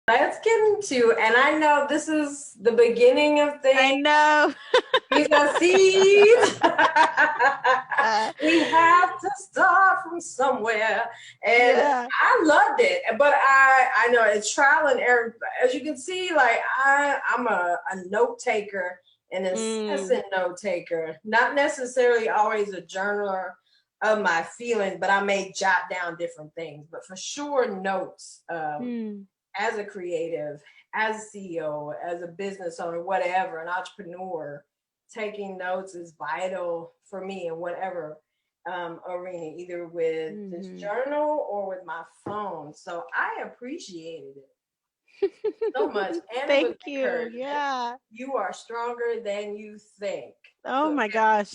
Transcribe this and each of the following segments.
Let's get into, and I know this is the beginning of I things. know. These are seeds. Uh, We have to start from somewhere, and yeah. I loved it. But I know it's trial and error. As you can see, like I'm a note taker, an Mm, incessant note taker. Not necessarily always a journaler of my feelings, but I may jot down different things. But for sure, notes. mm, As a creative, as a CEO, as a business owner, whatever, an entrepreneur, taking notes is vital for me in whatever arena, either with this hmm. journal or with my phone. So I appreciated it so much. And it was Thank you. encouragement. Yeah. You are stronger than you think. Oh So my gosh.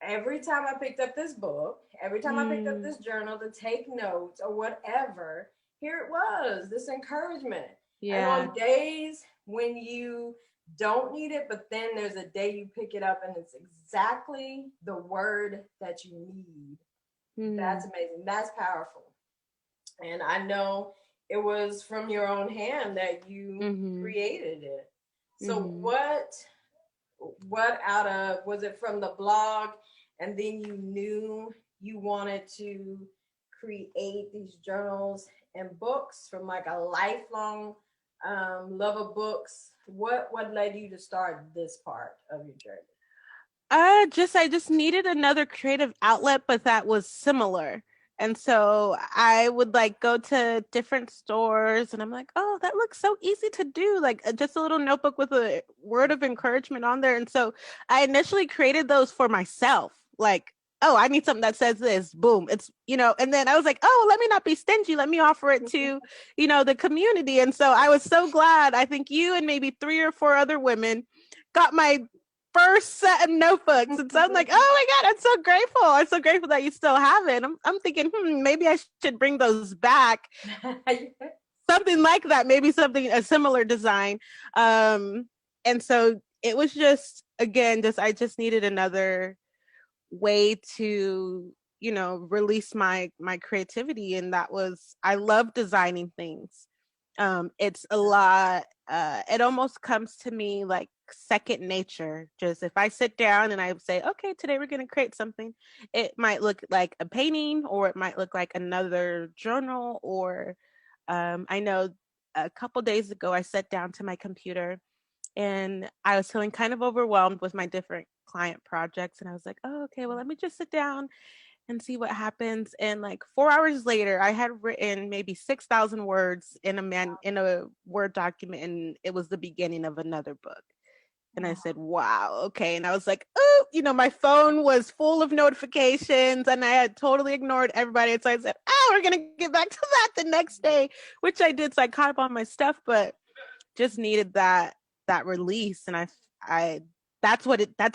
every time I picked up this book, every time I picked up Mm, this journal to take notes or whatever, here it was, this encouragement. And yeah. on days when you don't need it, but then there's a day you pick it up and it's exactly the word that you need. That's Mm, amazing. That's powerful. And I know it was from your own hand that you mm-hmm, created it. So mm-hmm. what out of, was it from the blog and then you knew you wanted to create these journals and books from like a lifelong love of books? What led you to start this part of your journey? I just needed another creative outlet, but that was similar. And so I would like go to different stores and I'm like, oh, that looks so easy to do. Like just a little notebook with a word of encouragement on there. And so I initially created those for myself. Like, oh, I need something that says this. Boom. And then I was like, oh, let me not be stingy. Let me offer it to, the community. And so I was so glad. I think you and maybe three or four other women got my first set of notebooks. And so I'm like, oh my God, I'm so grateful. I'm so grateful that you still have it. I'm thinking, maybe I should bring those back. Something like that, maybe something, a similar design. And so it was just, again, I just needed another way to, release my creativity. And that was, I love designing things. It's a lot, it almost comes to me like second nature. Just if I sit down and I say, okay, today we're going to create something, it might look like a painting or it might look like another journal. Or I know a couple days ago I sat down to my computer and I was feeling kind of overwhelmed with my different client projects. And I was like, oh, okay, well, let me just sit down and see what happens. And like 4 hours later, I had written maybe 6,000 words in a Word document, and it was the beginning of another book. And I said, wow, okay. And I was like, oh, my phone was full of notifications and I had totally ignored everybody. And so I said, oh, we're going to get back to that the next day, which I did. So I caught up on my stuff, but just needed that release. And I that's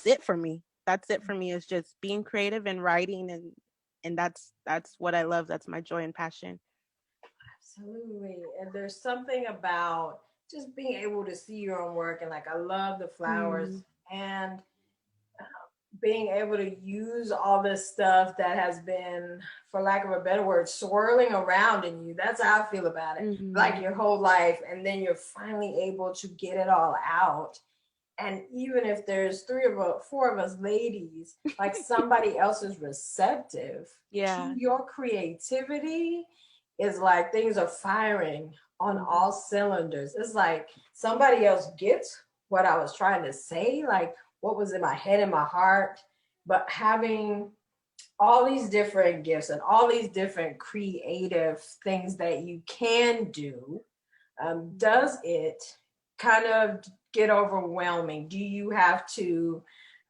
it for me. That's it for me, is just being creative and writing. And that's what I love. That's my joy and passion. Absolutely. And there's something about just being able to see your own work, and like I love the flowers Mm, and being able to use all this stuff that has been, for lack of a better word, swirling around in you. That's how I feel about it. mm-hmm. Like your whole life, and then you're finally able to get it all out. And even if there's four of us ladies, like somebody else is receptive to Yeah. your creativity, is like things are firing on Mm-hmm. all cylinders. It's like somebody else gets what I was trying to say, like what was in my head and my heart. But having all these different gifts and all these different creative things that you can do, does it kind of get overwhelming? Do you have to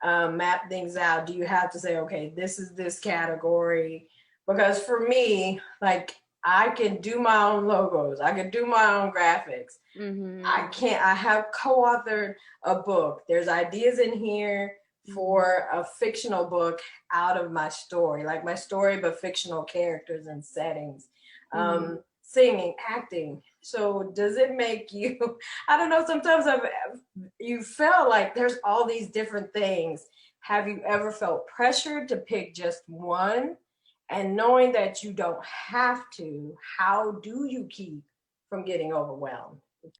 map things out? Do you have to say, okay, this is this category? Because for me, like I can do my own logos, I can do my own graphics. Mm-hmm. I can't, I have co authored a book. There's ideas in here Mm-hmm. for a fictional book out of my story, like my story, but fictional characters and settings, Mm-hmm. singing, acting. So does it make you, I don't know, sometimes you felt like there's all these different things. Have you ever felt pressured to pick just one? And knowing that you don't have to, how do you keep from getting overwhelmed.